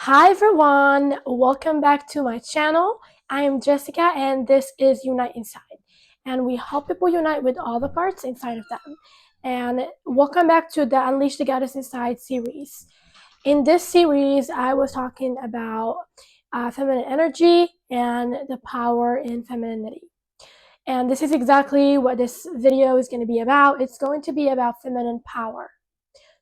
Hi everyone, welcome back to my channel. I am Jessica and this is Unite Inside. And we help people unite with all the parts inside of them. And welcome back to the Unleash the Goddess Inside series. In this series, I was talking about feminine energy and the power in femininity. And this is exactly what this video is going to be about. It's going to be about feminine power.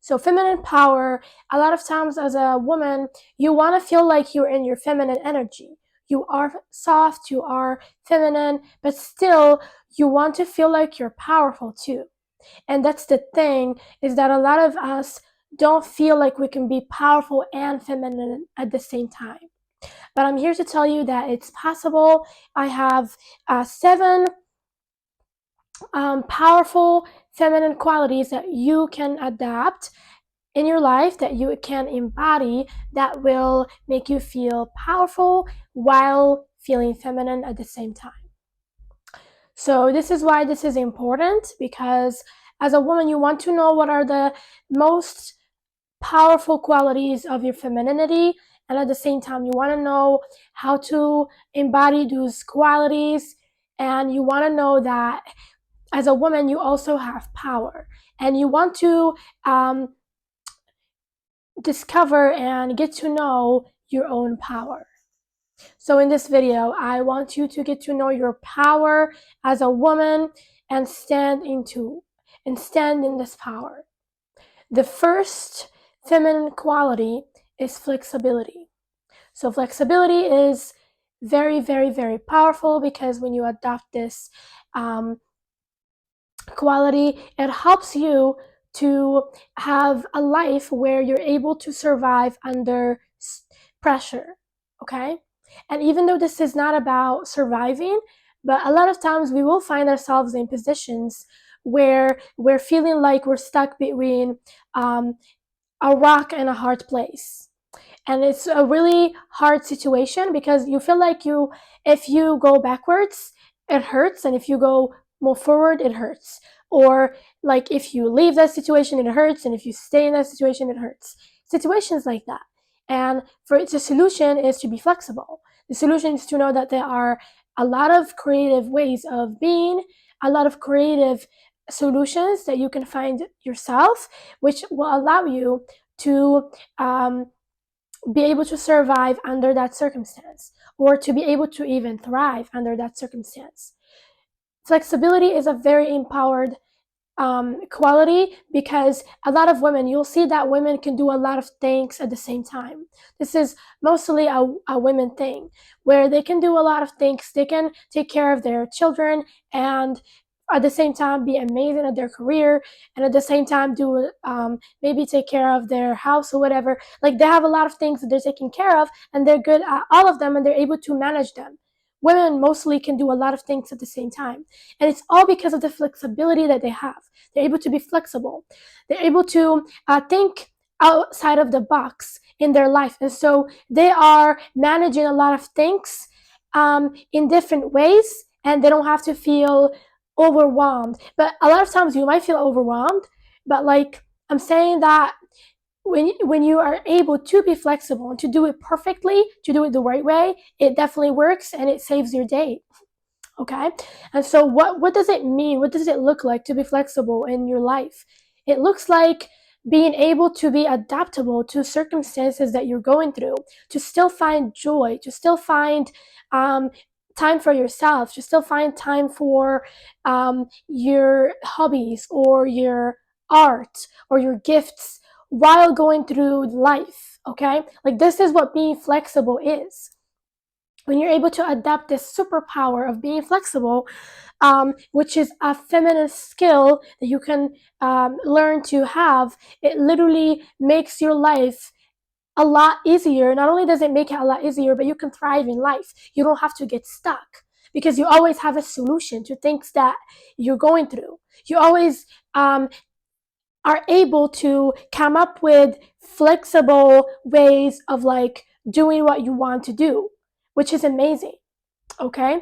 So feminine power, a lot of times as a woman, you want to feel like you're in your feminine energy. You are soft, you are feminine, but still you want to feel like you're powerful too. And that's the thing, is that a lot of us don't feel like we can be powerful and feminine at the same time. But I'm here to tell you that it's possible. I have 7 powerful feminine qualities that you can adapt in your life, that you can embody, that will make you feel powerful while feeling feminine at the same time. So this is why this is important, because as a woman you want to know what are the most powerful qualities of your femininity, and at the same time you want to know how to embody those qualities, and you want to know that as a woman you also have power, and you want to discover and get to know your own power. So in this video, I want you to get to know your power as a woman and stand in this power. The first feminine quality is flexibility. So flexibility is very, very, very powerful, because when you adopt this quality, it helps you to have a life where you're able to survive under pressure, okay? And even though this is not about surviving, but a lot of times we will find ourselves in positions where we're feeling like we're stuck between a rock and a hard place. And it's a really hard situation, because you feel like if you go backwards, it hurts, and if you go move forward, it hurts. Or like if you leave that situation, it hurts, and if you stay in that situation, it hurts. Situations like that. And the solution is to be flexible. The solution is to know that there are a lot of creative ways of being, a lot of creative solutions that you can find yourself, which will allow you to be able to survive under that circumstance, or to be able to even thrive under that circumstance. Flexibility is a very empowered quality, because a lot of women, you'll see that women can do a lot of things at the same time. This is mostly a women thing, where they can do a lot of things. They can take care of their children and at the same time be amazing at their career, and at the same time do maybe take care of their house or whatever. Like, they have a lot of things that they're taking care of, and they're good at all of them, and they're able to manage them. Women mostly can do a lot of things at the same time, and it's all because of the flexibility that they have. They're able to be flexible. They're able to think outside of the box in their life, and so they are managing a lot of things in different ways, and they don't have to feel overwhelmed. But a lot of times you might feel overwhelmed, but like I'm saying that when you are able to be flexible and to do it perfectly, to do it the right way, it definitely works and it saves your day. Okay? And so what does it mean? What does it look like to be flexible in your life? It looks like being able to be adaptable to circumstances that you're going through, to still find joy, to still find time for yourself, to still find time for your hobbies or your art or your gifts while going through life. Okay? Like, this is what being flexible is. When you're able to adapt this superpower of being flexible, which is a feminine skill that you can learn to have, it literally makes your life a lot easier. Not only does it make it a lot easier, but you can thrive in life. You don't have to get stuck, because you always have a solution to things that you're going through. You always are able to come up with flexible ways of like doing what you want to do, which is amazing. Okay,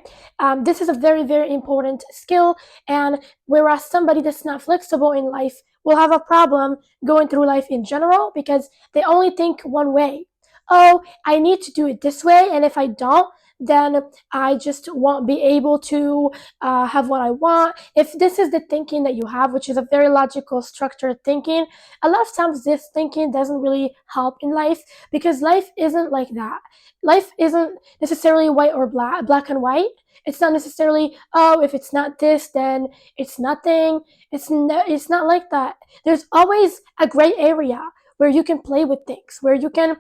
this is a very, very important skill, and whereas somebody that's not flexible in life will have a problem going through life in general, because they only think one way. oh, I need to do it this way, and if I don't, then I just won't be able to have what I want. If this is the thinking that you have, which is a very logical, structured thinking, a lot of times this thinking doesn't really help in life, because life isn't like that. Life isn't necessarily white or black and white. It's not necessarily, oh, if it's not this, then it's nothing. It's not like that. There's always a gray area where you can play with things, where you can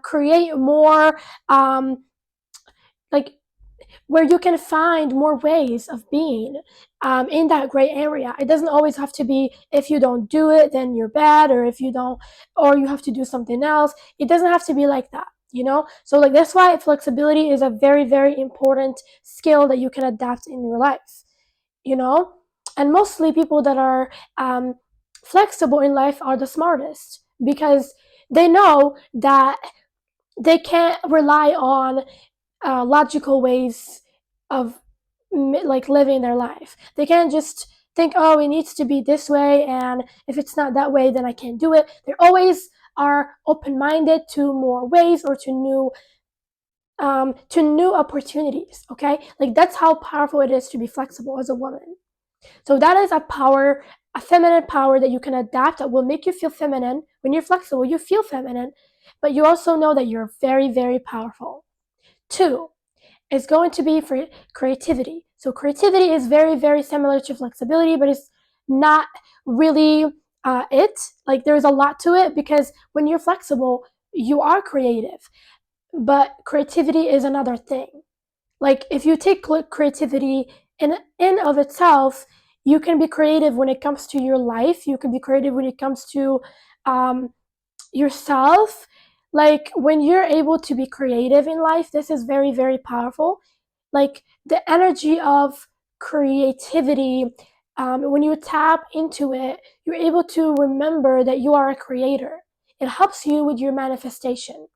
create more, like, where you can find more ways of being in that gray area. It doesn't always have to be, if you don't do it, then you're bad, or if you don't, or you have to do something else. It doesn't have to be like that, you know? So, like, that's why flexibility is a very, very important skill that you can adapt in your life, you know? And mostly people that are flexible in life are the smartest, because they know that they can't rely on logical ways of like living their life. They can't just think, oh, it needs to be this way, and if it's not that way, then I can't do it. They always are open-minded to more ways, or to new opportunities. Okay, like, that's how powerful it is to be flexible as a woman. So that is a power, a feminine power that you can adapt, that will make you feel feminine. When you're flexible, you feel feminine, but you also know that you're very, very powerful. Two is going to be for creativity. So creativity is very, very similar to flexibility, but it's not really it. Like, there's a lot to it, because when you're flexible, you are creative, but creativity is another thing. Like, if you take creativity in of itself, you can be creative when it comes to your life. You can be creative when it comes to um, yourself. Like, when you're able to be creative in life, this is very, very powerful. Like, the energy of creativity, when you tap into it, you're able to remember that you are a creator. It helps you with your manifestation.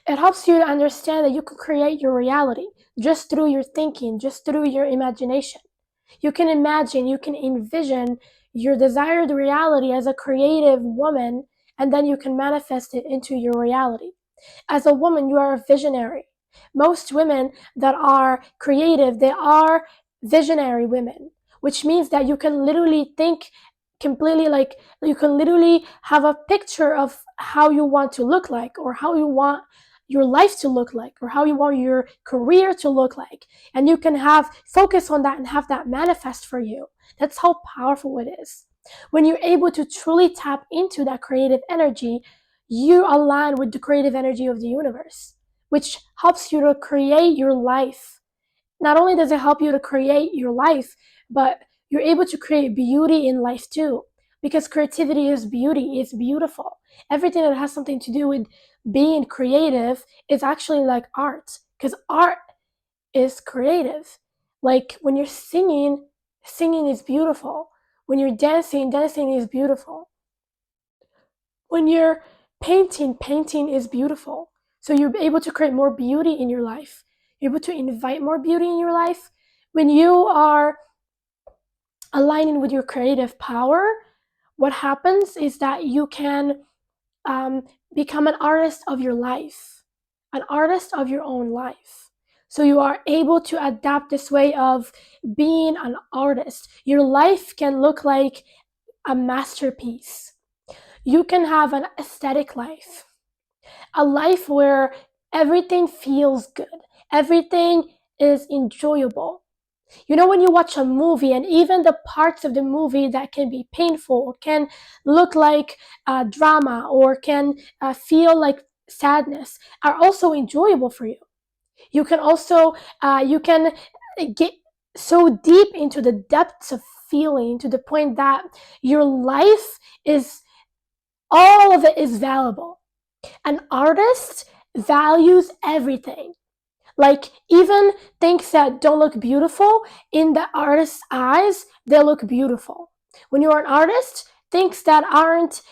It helps you to understand that you can create your reality just through your thinking, just through your imagination. You can imagine, you can envision your desired reality as a creative woman, and then you can manifest it into your reality. As a woman, you are a visionary. Most women that are creative, they are visionary women, which means that you can literally think completely, like, you can literally have a picture of how you want to look like, or how you want your life to look like, or how you want your career to look like, and you can have focus on that and have that manifest for you. That's how powerful it is. When you're able to truly tap into that creative energy, you align with the creative energy of the universe, which helps you to create your life. Not only does it help you to create your life, but you're able to create beauty in life too. Because creativity is beauty, it's beautiful. Everything that has something to do with being creative is actually like art, because art is creative. Like, when you're singing, singing is beautiful. When you're dancing, dancing is beautiful. When you're painting, painting is beautiful. So you're able to create more beauty in your life. You're able to invite more beauty in your life. When you are aligning with your creative power, what happens is that you can become an artist of your life, an artist of your own life. So you are able to adapt this way of being an artist. Your life can look like a masterpiece. You can have an aesthetic life, a life where everything feels good, everything is enjoyable. You know, when you watch a movie, and even the parts of the movie that can be painful, or can look like drama, or can feel like sadness, are also enjoyable for you. You can also you can get so deep into the depths of feeling, to the point that your life is, all of it is valuable. An artist values everything. Like, even things that don't look beautiful, in the artist's eyes, they look beautiful. When you're an artist, things that aren't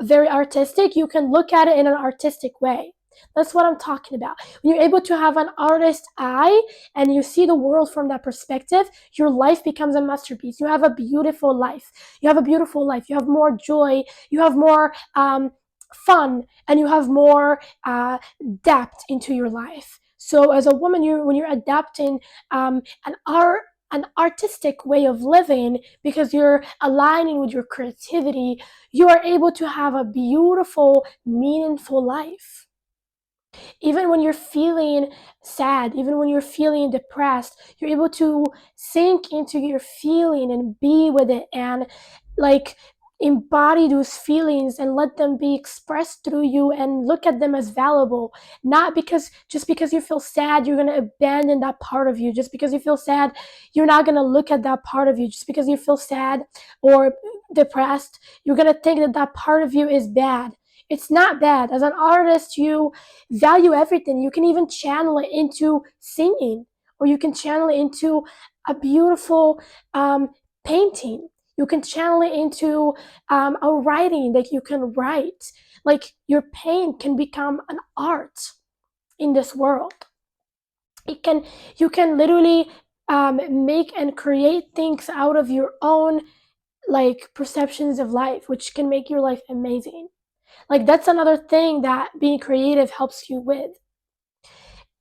very artistic, you can look at it in an artistic way. That's what I'm talking about. When you're able to have an artist's eye, and you see the world from that perspective, your life becomes a masterpiece. You have a beautiful life. You have a beautiful life. You have more joy. You have more fun and you have more depth into your life. So as a woman, when you're adapting an art an artistic way of living, because you're aligning with your creativity, you are able to have a beautiful, meaningful life. Even when you're feeling sad, even when you're feeling depressed, you're able to sink into your feeling and be with it, and like embody those feelings and let them be expressed through you and look at them as valuable. Not because just because you feel sad you're going to abandon that part of you. Just because you feel sad you're not going to look at that part of you. Just because you feel sad or depressed you're going to think that that part of you is bad. It's not bad. As an artist, you value everything. You can even channel it into singing, or you can channel it into a beautiful painting. You can channel it into a writing that you can write. Like your pain can become an art in this world. It can You can literally make and create things out of your own like perceptions of life, which can make your life amazing. Like that's another thing that being creative helps you with.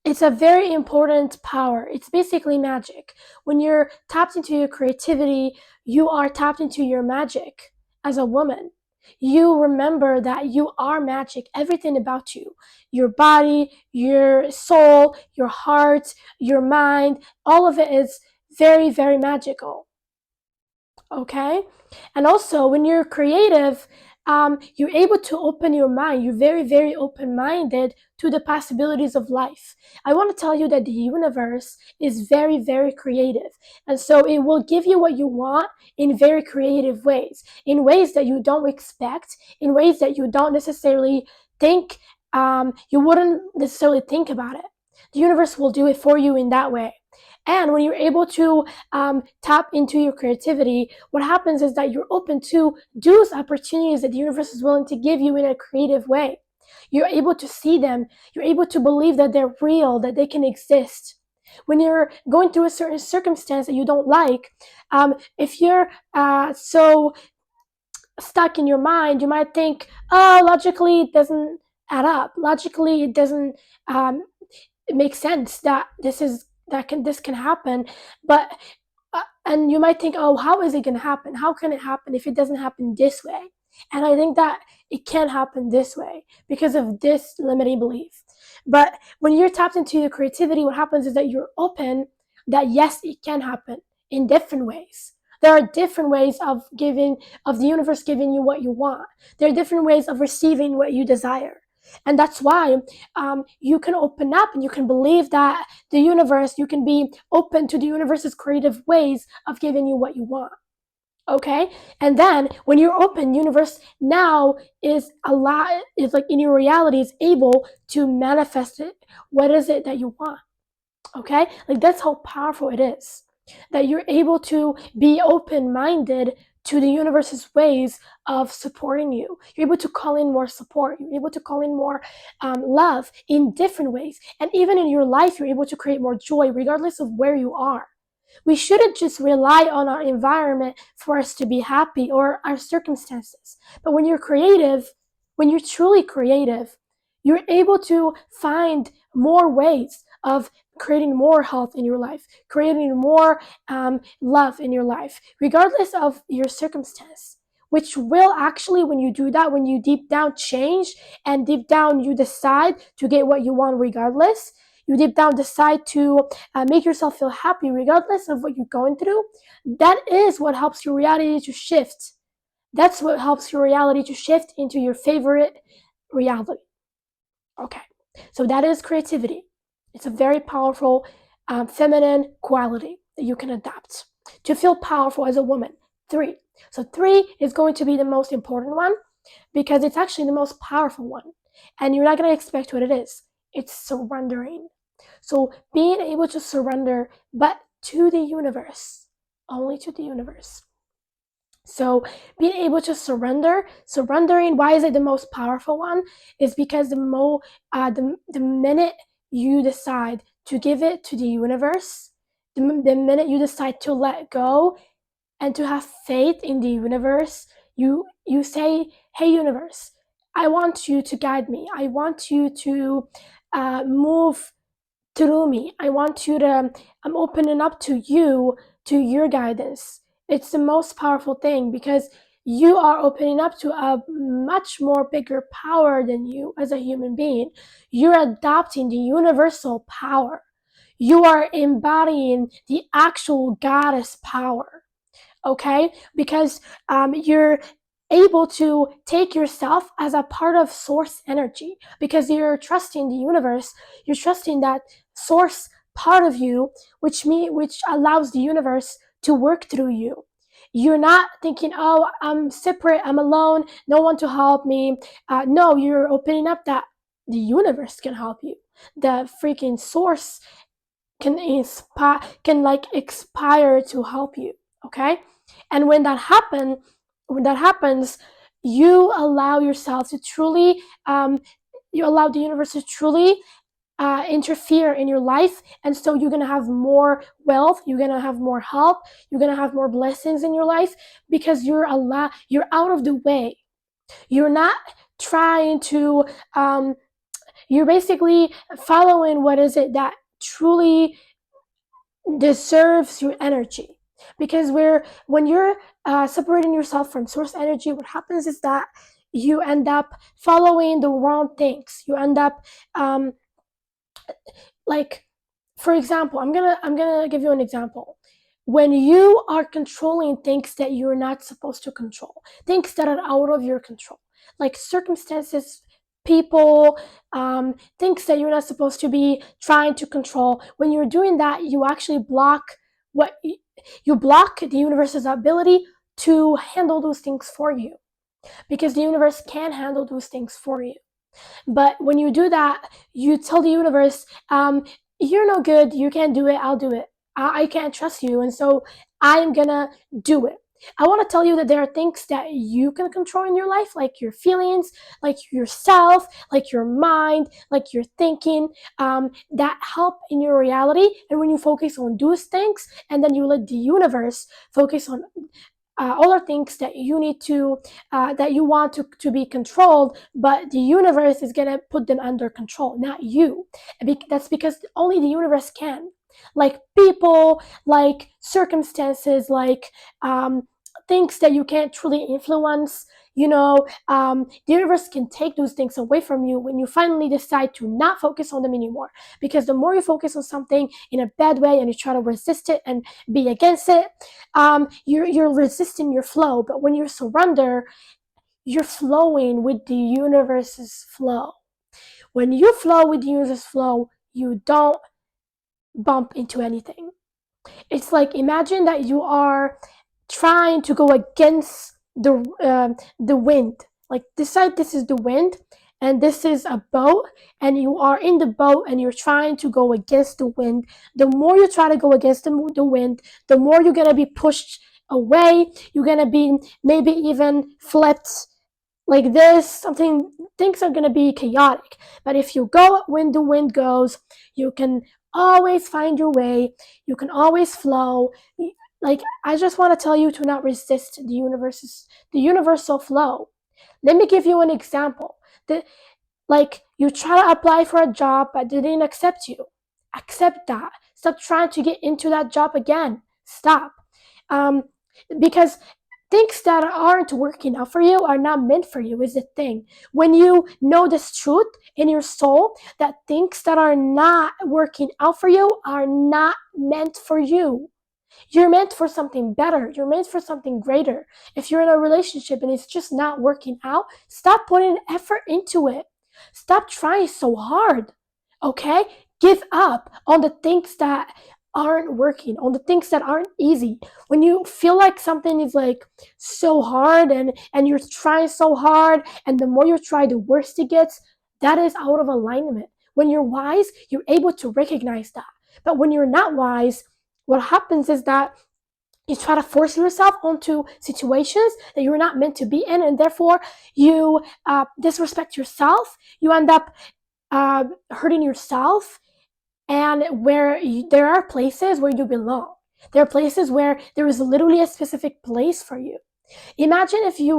It's a very important power. It's basically magic. When you're tapped into your creativity, you are tapped into your magic as a woman. You remember that you are magic, everything about you, your body, your soul, your heart, your mind, all of it is very, very magical. Okay? And also, when you're creative, you're able to open your mind. You're very, very open minded to the possibilities of life. I want to tell you that the universe is very, very creative. And so it will give you what you want in very creative ways, in ways that you don't expect, in ways that you don't necessarily think, you wouldn't necessarily think about it. The universe will do it for you in that way. And when you're able to tap into your creativity, what happens is that you're open to those opportunities that the universe is willing to give you in a creative way. You're able to see them. You're able to believe that they're real, that they can exist. When you're going through a certain circumstance that you don't like, if you're so stuck in your mind, you might think, oh, logically it doesn't add up. Logically, it doesn't um, make sense that this can happen. But and you might think, oh, how is it going to happen? How can it happen if it doesn't happen this way? And I think that it can happen this way because of this limiting belief. But when you're tapped into your creativity, what happens is that you're open that yes, it can happen in different ways. There are different ways of the universe giving you what you want. There are different ways of receiving what you desire. And that's why you can open up and you can believe that the universe, you can be open to the universe's creative ways of giving you what you want. Okay? And then when you're open, universe now is like in your reality is able to manifest it. What is it that you want? Okay? Like that's how powerful it is. That you're able to be open minded to the universe's ways of supporting you. You're able to call in more support. You're able to call in more love in different ways. And even in your life, you're able to create more joy regardless of where you are. We shouldn't just rely on our environment for us to be happy or our circumstances. But when you're creative, when you're truly creative, you're able to find more ways of creating more health in your life, creating more love in your life, regardless of your circumstance. Which will actually, when you do that, when you deep down change and deep down you decide to get what you want regardless, you deep down decide to make yourself feel happy regardless of what you're going through, that is what helps your reality to shift. That's what helps your reality to shift into your favorite reality. Okay, so that is creativity. It's a very powerful feminine quality that you can adapt to feel powerful as a woman. Three. So three is going to be the most important one because it's actually the most powerful one. And you're not going to expect what it is. It's surrendering. So being able to surrender, but to the universe, only to the universe. So being able to surrendering, why is it the most powerful one? Is because the minute you decide to give it to the universe, the minute you decide to let go and to have faith in the universe, you say, hey universe, I want you to guide me. I want you to move through me. I want you to, I'm opening up to you, to your guidance. It's the most powerful thing because you are opening up to a much more bigger power than you as a human being. You're adopting the universal power. You are embodying the actual goddess power, okay? Because you're able to take yourself as a part of source energy because you're trusting the universe, you're trusting that source part of you, which allows the universe to work through you. You're not thinking, oh, I'm separate, I'm alone, no one to help me. No, you're opening up that the universe can help you. The freaking source can inspire, can like expire to help you, okay? And when that happens, you allow yourself to truly you allow the universe to truly interfere in your life, and so you're gonna have more wealth, you're gonna have more help, you're gonna have more blessings in your life because you're out of the way. You're not trying to you're basically following what is it that truly deserves your energy. Because when you're separating yourself from source energy, what happens is that you end up following the wrong things. You end up um, like, for example, I'm gonna give you an example. When you are controlling things that you're not supposed to control, things that are out of your control, like circumstances, people, things that you're not supposed to be trying to control, when you're doing that, you actually block what you block the universe's ability to handle those things for you, because the universe can handle those things for you. But when you do that, you tell the universe, you're no good, you can't do it, I'll do it. I can't trust you, and so I'm gonna do it. I want to tell you that there are things that you can control in your life, like your feelings, like yourself, like your mind, like your thinking, that help in your reality. And when you focus on those things, and then you let the universe focus on other things that you need to that you want to be controlled, but the universe is going to put them under control, not you. That's because only the universe can, like people, like circumstances, like things that you can't truly influence. The universe can take those things away from you when you finally decide to not focus on them anymore. Because the more you focus on something in a bad way and you try to resist it and be against it, you're resisting your flow. But when you surrender, you're flowing with the universe's flow. When you flow with the universe's flow, you don't bump into anything. It's like, imagine that you are trying to go against the wind. Like, decide this is the wind and this is a boat, and you are in the boat and you're trying to go against the wind. The more you try to go against the wind, the more you're gonna be pushed away. You're gonna be maybe even flipped like this. Something, things are gonna be chaotic. But if you go when the wind goes, you can always find your way. You can always flow. Like, I just want to tell you to not resist the universal flow. Let me give you an example. Like, you try to apply for a job but they didn't accept you. Accept that. Stop trying to get into that job again. Stop. Um, because things that aren't working out for you are not meant for you, is the thing. When you know this truth in your soul, that things that are not working out for you are not meant for you. You're meant for something better. You're meant for something greater. If you're in a relationship and it's just not working out, stop putting effort into it. Stop trying so hard. Okay? Give up on the things that aren't working, on the things that aren't easy. When you feel like something is like so hard, and you're trying so hard, and the more you try, the worse it gets, that is out of alignment. When you're wise, you're able to recognize that. But when you're not wise, what happens is that you try to force yourself onto situations that you're not meant to be in, and therefore you disrespect yourself. You end up hurting yourself. And there are places where you belong. There are places where there is literally a specific place for you. Imagine if you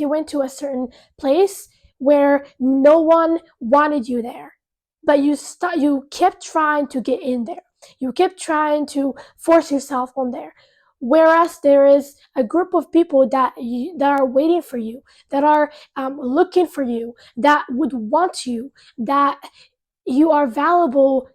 went to a certain place where no one wanted you there, but you kept trying to get in there. You kept trying to force yourself on there. Whereas there is a group of people that are waiting for you, that are looking for you, that would want you, that you are valuable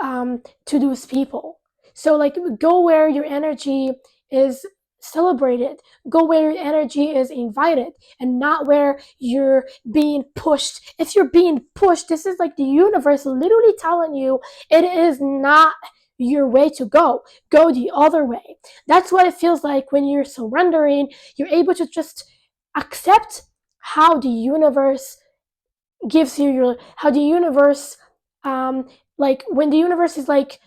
to those people. So like go where your energy is celebrated, go where your energy is invited, and not where you're being pushed. If you're being pushed, this is like the universe literally telling you it is not your way to go the other way. That's what it feels like when you're surrendering. You're able to just accept how the universe gives you your how the universe like when the universe is like,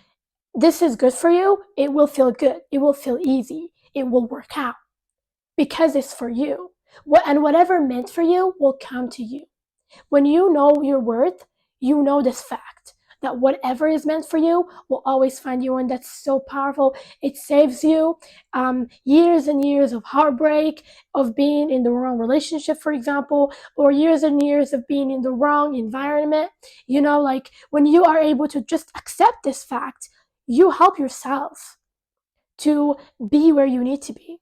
this is good for you, it will feel good, it will feel easy, it will work out because it's for you. And whatever meant for you will come to you. When you know your worth, you know this fact that whatever is meant for you will always find you, and that's so powerful. It saves you years and years of heartbreak, of being in the wrong relationship, for example, or years and years of being in the wrong environment. Like when you are able to just accept this fact, you help yourself to be where you need to be.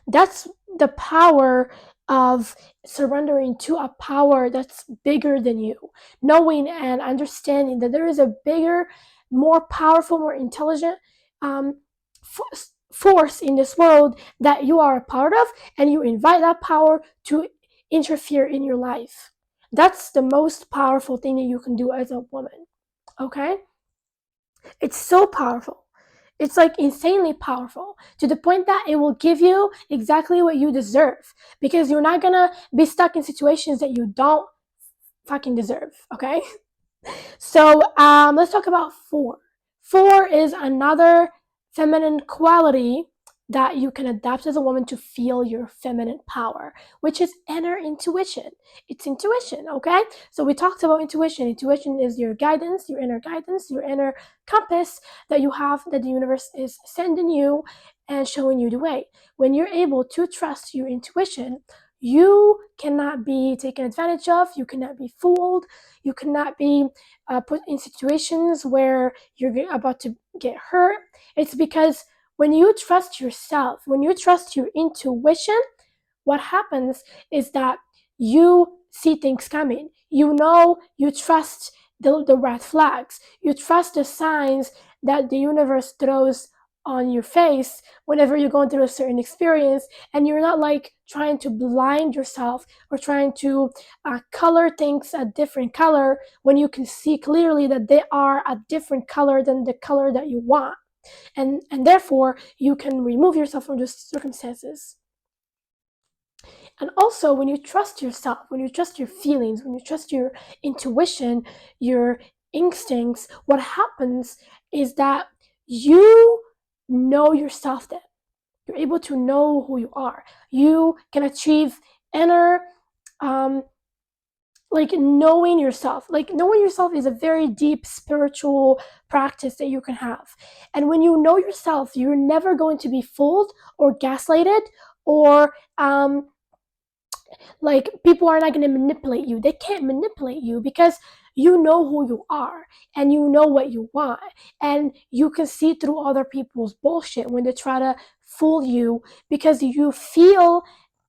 That's the power of surrendering to a power that's bigger than you, knowing and understanding that there is a bigger, more powerful, more intelligent um, force in this world that you are a part of, and you invite that power to interfere in your life. That's the most powerful thing that you can do as a woman. Okay? It's so powerful. It's like insanely powerful to the point that it will give you exactly what you deserve, because you're not gonna be stuck in situations that you don't fucking deserve. Okay? So let's talk about four. Four is another feminine quality that you can adapt as a woman to feel your feminine power, which is inner intuition. It's intuition, okay? So we talked about intuition. Intuition is your guidance, your inner compass that you have, that the universe is sending you and showing you the way. When you're able to trust your intuition, you cannot be taken advantage of, you cannot be fooled, you cannot be put in situations where you're about to get hurt. It's because when you trust yourself, when you trust your intuition, what happens is that you see things coming. You trust the red flags. You trust the signs that the universe throws on your face whenever you're going through a certain experience, and you're not like trying to blind yourself or trying to color things a different color when you can see clearly that they are a different color than the color that you want, and therefore you can remove yourself from those circumstances. And also, when you trust yourself, when you trust your feelings, when you trust your intuition, your instincts, what happens is that you know yourself then. You're able to know who you are. You can achieve inner, like knowing yourself. Like knowing yourself is a very deep spiritual practice that you can have. And when you know yourself, you're never going to be fooled or gaslighted or like people are not going to manipulate you. They can't manipulate you because you know who you are and you know what you want, and you can see through other people's bullshit when they try to fool you, because you feel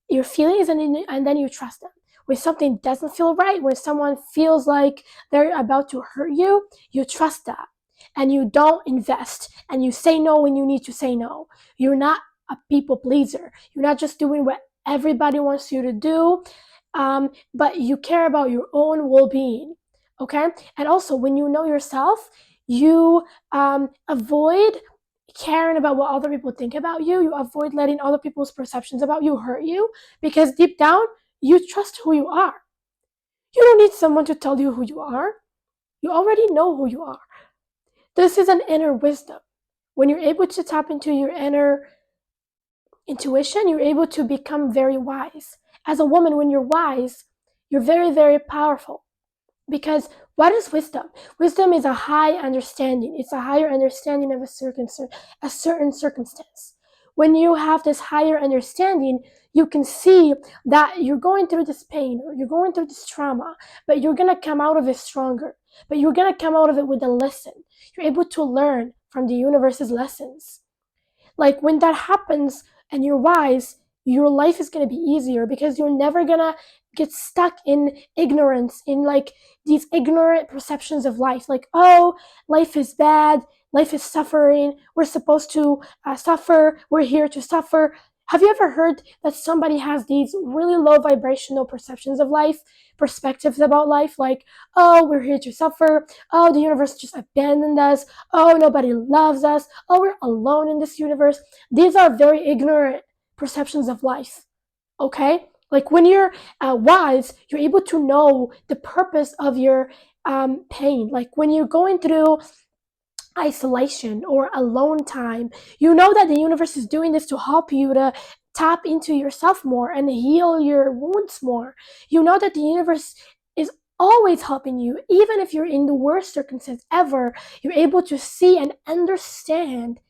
your feelings, and then you trust them. When something doesn't feel right, when someone feels like they're about to hurt you, you trust that and you don't invest, and you say no when you need to say no. You're not a people pleaser. You're not just doing what everybody wants you to do, but you care about your own well-being. Okay? And also, when you know yourself, you avoid caring about what other people think about you. You avoid letting other people's perceptions about you hurt you, because deep down you trust who you are. You don't need someone to tell you who you are. You already know who you are. This is an inner wisdom. When you're able to tap into your inner intuition, you're able to become very wise. As a woman, when you're wise, you're very, very powerful. Because what is wisdom? Wisdom is a high understanding. It's a higher understanding of a certain circumstance. When you have this higher understanding, you can see that you're going through this pain or you're going through this trauma, but you're going to come out of it stronger. But you're going to come out of it with a lesson. You're able to learn from the universe's lessons. Like when that happens and you're wise, your life is going to be easier because you're never going to get stuck in ignorance, in like these ignorant perceptions of life. Like, oh, life is bad, life is suffering, we're supposed to suffer, we're here to suffer. Have you ever heard that somebody has these really low vibrational perceptions of life, perspectives about life? Like, oh, we're here to suffer. Oh, the universe just abandoned us. Oh, nobody loves us. Oh, we're alone in this universe. These are very ignorant perceptions of life. Okay? Like when you're wise, you're able to know the purpose of your pain. Like when you're going through isolation or alone time, you know that the universe is doing this to help you to tap into yourself more and heal your wounds more. You know that the universe is always helping you, even if you're in the worst circumstance ever. You're able to see and understand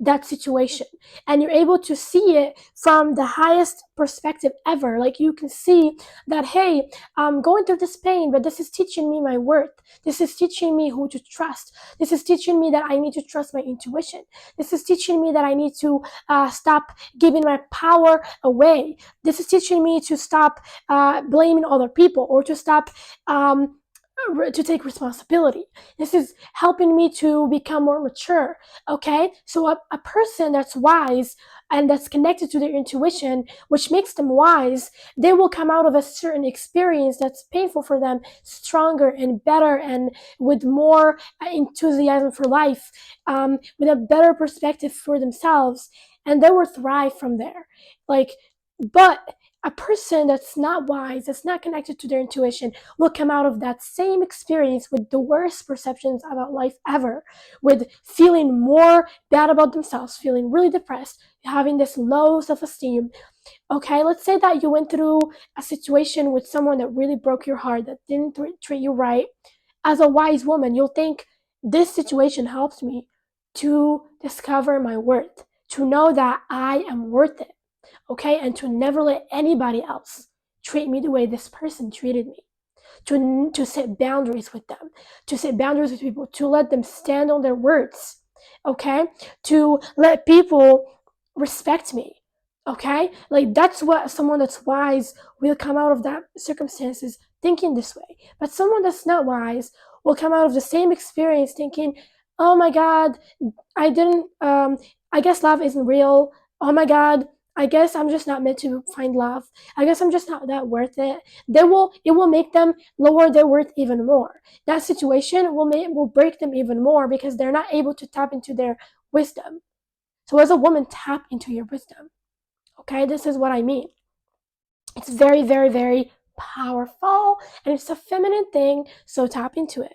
that situation, and you're able to see it from the highest perspective ever. Like you can see that, hey, I'm going through this pain, but this is teaching me my worth. This is teaching me who to trust. This is teaching me that I need to trust my intuition. This is teaching me that I need to stop giving my power away. This is teaching me to stop blaming other people, or to stop to take responsibility. This is helping me to become more mature. Okay, so a person that's wise and that's connected to their intuition, which makes them wise, they will come out of a certain experience that's painful for them stronger and better, and with more enthusiasm for life, with a better perspective for themselves, and they will thrive from there. Like, but a person that's not wise, that's not connected to their intuition, will come out of that same experience with the worst perceptions about life ever, with feeling more bad about themselves, feeling really depressed, having this low self-esteem. Okay, let's say that you went through a situation with someone that really broke your heart, that didn't treat you right. As a wise woman, you'll think, this situation helps me to discover my worth, to know that I am worth it. Okay, and to never let anybody else treat me the way this person treated me, to set boundaries with them, to set boundaries with people, to let them stand on their words. Okay, to let people respect me. Okay, like that's what someone that's wise will come out of that circumstances thinking this way. But someone that's not wise will come out of the same experience thinking, oh my god, I didn't I guess love isn't real. Oh my god, I guess I'm just not meant to find love. I guess I'm just not that worth it. It will make them lower their worth even more. That situation will break them even more because they're not able to tap into their wisdom. So as a woman, tap into your wisdom. Okay, this is what I mean. It's very, very, very powerful, and it's a feminine thing, so tap into it.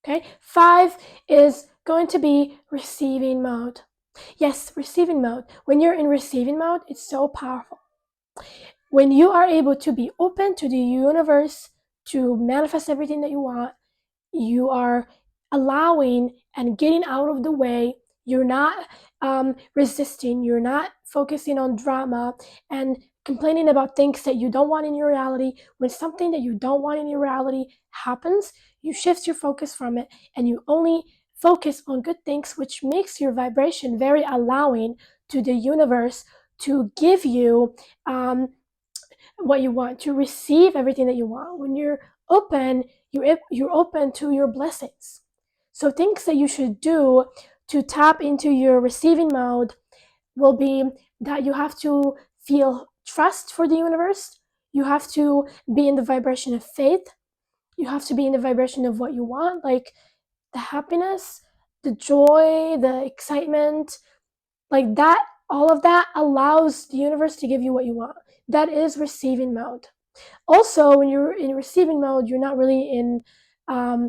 Okay, 5 is going to be receiving mode. Yes, receiving mode. When you're in receiving mode, it's so powerful. When you are able to be open to the universe to manifest everything that you want, you are allowing and getting out of the way. You're not resisting. You're not focusing on drama and complaining about things that you don't want in your reality. When something that you don't want in your reality happens, you shift your focus from it and you only focus on good things, which makes your vibration very allowing to the universe to give you what you want, to receive everything that you want. When you're open, you're open to your blessings. So things that you should do to tap into your receiving mode will be that you have to feel trust for the universe. You have to be in the vibration of faith. You have to be in the vibration of what you want, like the happiness, the joy, the excitement, like that. All of that allows the universe to give you what you want. That is receiving mode. Also, when you're in receiving mode, you're not really in a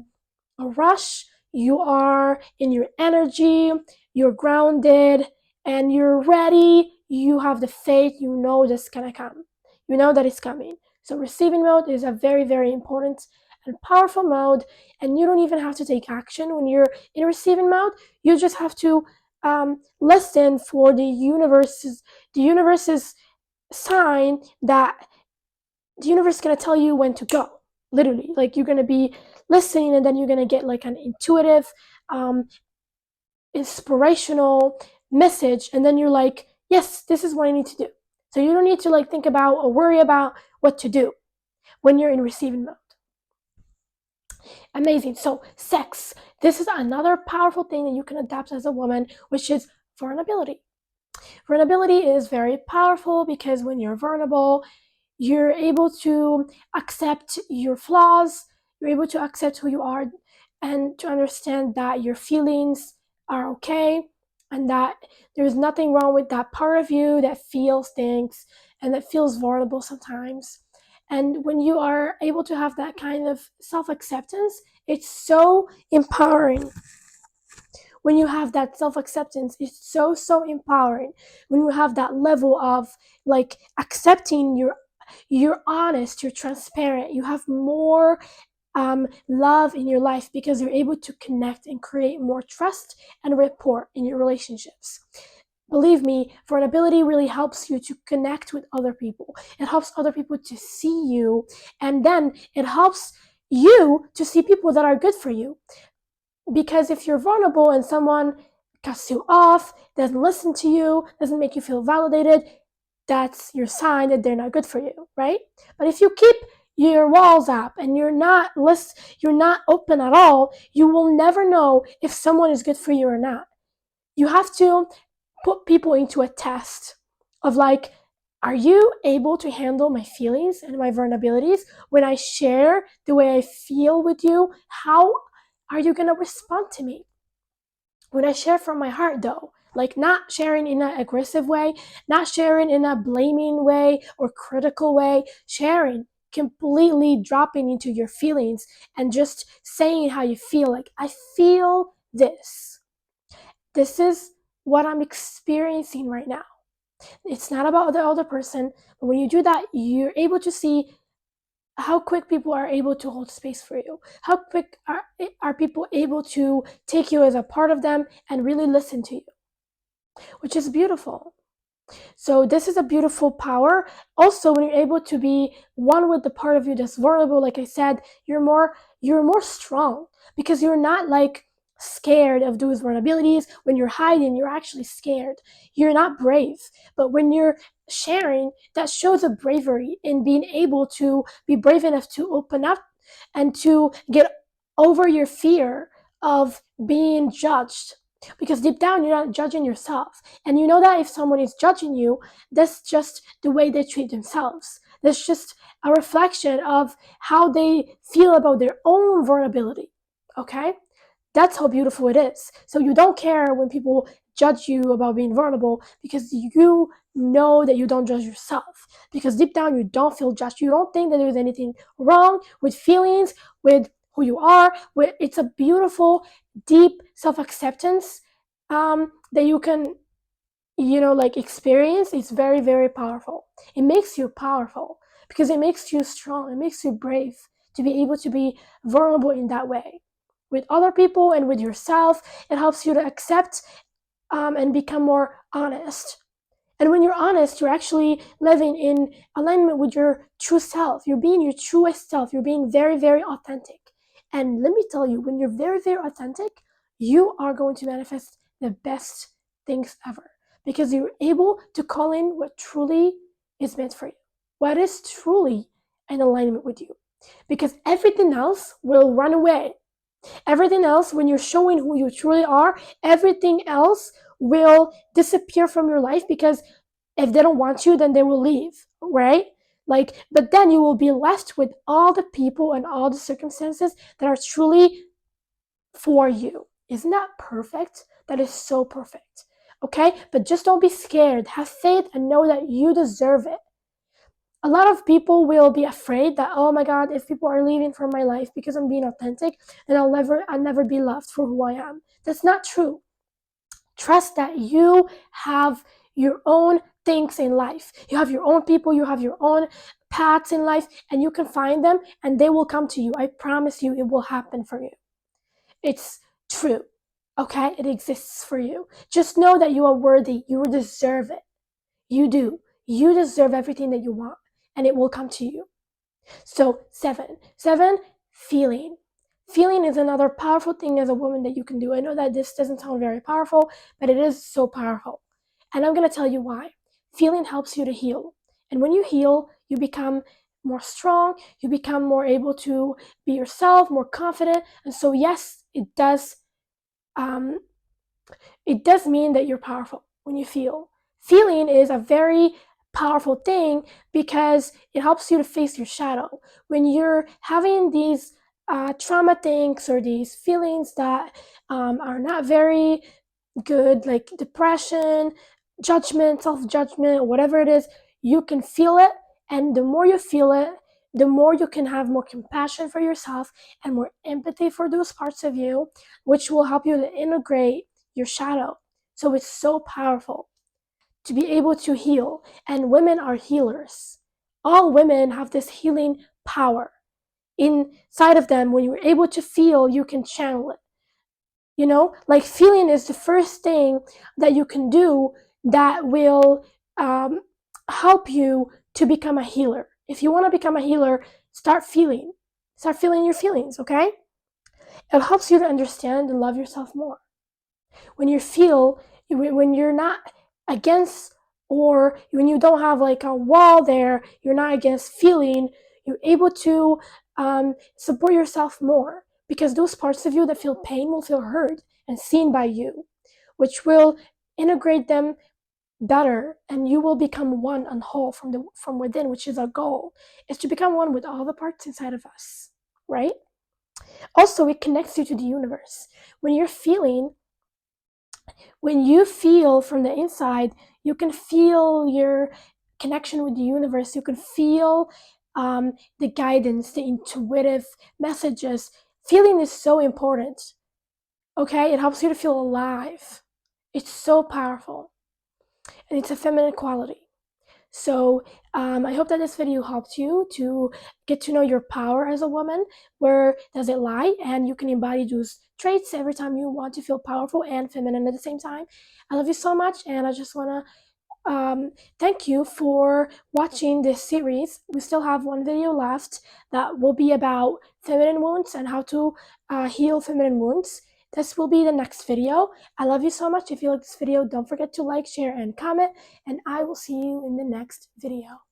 rush. You are in your energy, you're grounded, and you're ready. You have the faith, you know this gonna come. You know that it's coming. So receiving mode is a very, very important and powerful mode, and you don't even have to take action when you're in receiving mode. You just have to listen for the universe's sign that the universe is going to tell you when to go. Literally, like you're going to be listening, and then you're going to get like an intuitive, um, inspirational message, and then you're like, yes, this is what I need to do. So you don't need to like think about or worry about what to do when you're in receiving mode. Amazing. So sex, this is another powerful thing that you can adapt as a woman, which is vulnerability. Vulnerability is very powerful because when you're vulnerable, you're able to accept your flaws, you're able to accept who you are, and to understand that your feelings are okay, and that there's nothing wrong with that part of you that feels things and that feels vulnerable sometimes. And when you are able to have that kind of self acceptance, it's so empowering. When you have that self acceptance, it's so empowering. When you have that level of like accepting you're honest, you're transparent, you have more love in your life because you're able to connect and create more trust and rapport in your relationships. Believe me, vulnerability really helps you to connect with other people. It helps other people to see you, and then it helps you to see people that are good for you. Because if you're vulnerable and someone cuts you off, doesn't listen to you, doesn't make you feel validated, that's your sign that they're not good for you, right? But if you keep your walls up and you're not open at all, you will never know if someone is good for you or not. You have to put people into a test of like, are you able to handle my feelings and my vulnerabilities when I share the way I feel with you? How are you going to respond to me when I share from my heart, though? Like, not sharing in an aggressive way, not sharing in a blaming way or critical way, sharing completely dropping into your feelings and just saying how you feel. Like, I feel this. This is what I'm experiencing right now. It's not about the other person, but when you do that, you're able to see how quick people are able to hold space for you. How quick are people able to take you as a part of them and really listen to you, which is beautiful. So this is a beautiful power. Also, when you're able to be one with the part of you that's vulnerable, like I said, you're more strong because you're not like scared of those vulnerabilities. When you're hiding, you're actually scared. You're not brave. But when you're sharing, that shows a bravery in being able to be brave enough to open up and to get over your fear of being judged, because deep down you're not judging yourself, and you know that if someone is judging you, that's just the way they treat themselves. That's just a reflection of how they feel about their own vulnerability. Okay, that's how beautiful it is. So you don't care when people judge you about being vulnerable, because you know that you don't judge yourself, because deep down you don't feel judged. You don't think that there's anything wrong with feelings, with who you are. It's a beautiful, deep self-acceptance that you can like experience. It's very powerful. It makes you powerful because it makes you strong, it makes you brave to be able to be vulnerable in that way with other people and with yourself. It helps you to accept and become more honest. And when you're honest, you're actually living in alignment with your true self. You're being your truest self. You're being very authentic. And let me tell you, when you're very authentic, you are going to manifest the best things ever, because you're able to call in what truly is meant for you, what is truly in alignment with you. Because everything else will run away. Everything else, when you're showing who you truly are, everything else will disappear from your life, because if they don't want you, then they will leave, right? Like, but then you will be left with all the people and all the circumstances that are truly for you. Isn't that perfect? That is so perfect. Okay? But just don't be scared. Have faith and know that you deserve it. A lot of people will be afraid that, oh my god, if people are leaving from my life because I'm being authentic, then I'll never be loved for who I am. That's not true. Trust that you have your own things in life. You have your own people, you have your own paths in life, and you can find them and they will come to you. I promise you, it will happen for you. It's true. Okay? It exists for you. Just know that you are worthy. You deserve it. You do. You deserve everything that you want, and it will come to you. So, seven, feeling. Feeling is another powerful thing as a woman that you can do. I know that this doesn't sound very powerful, but it is so powerful. And I'm going to tell you why. Feeling helps you to heal. And when you heal, you become more strong, you become more able to be yourself, more confident. And so, yes, um, it does mean that you're powerful when you feel. Feeling is a very powerful thing because it helps you to face your shadow. When you're having these trauma things or these feelings that are not very good, like depression, judgment, self judgment, whatever it is, you can feel it. And the more you feel it, the more you can have more compassion for yourself and more empathy for those parts of you, which will help you to integrate your shadow. So it's so powerful to be able to heal. And women are healers. All women have this healing power inside of them. When you're able to feel, you can channel it. Like feeling is the first thing that you can do that will um, help you to become a healer. If you want to become a healer, start feeling. Start feeling your feelings, okay? It helps you to understand and love yourself more. When you feel, when you're not against, or when you don't have like a wall there, you're not against feeling, you're able to support yourself more, because those parts of you that feel pain will feel heard and seen by you, which will integrate them better, and you will become one and whole from within, which is our goal, is to become one with all the parts inside of us, right? Also, it connects you to the universe. when you're feeling when you feel from the inside, you can feel your connection with the universe. You can feel the guidance, the intuitive messages. Feeling is so important. Okay, it helps you to feel alive. It's so powerful, and it's a feminine quality. So I hope that this video helped you to get to know your power as a woman. Where does it lie? And you can embody those traits every time you want to feel powerful and feminine at the same time. I love you so much, and I just want to thank you for watching this series. We still have one video left that will be about feminine wounds and how to heal feminine wounds. This will be the next video. I love you so much. If you like this video, don't forget to like, share, and comment, and I will see you in the next video.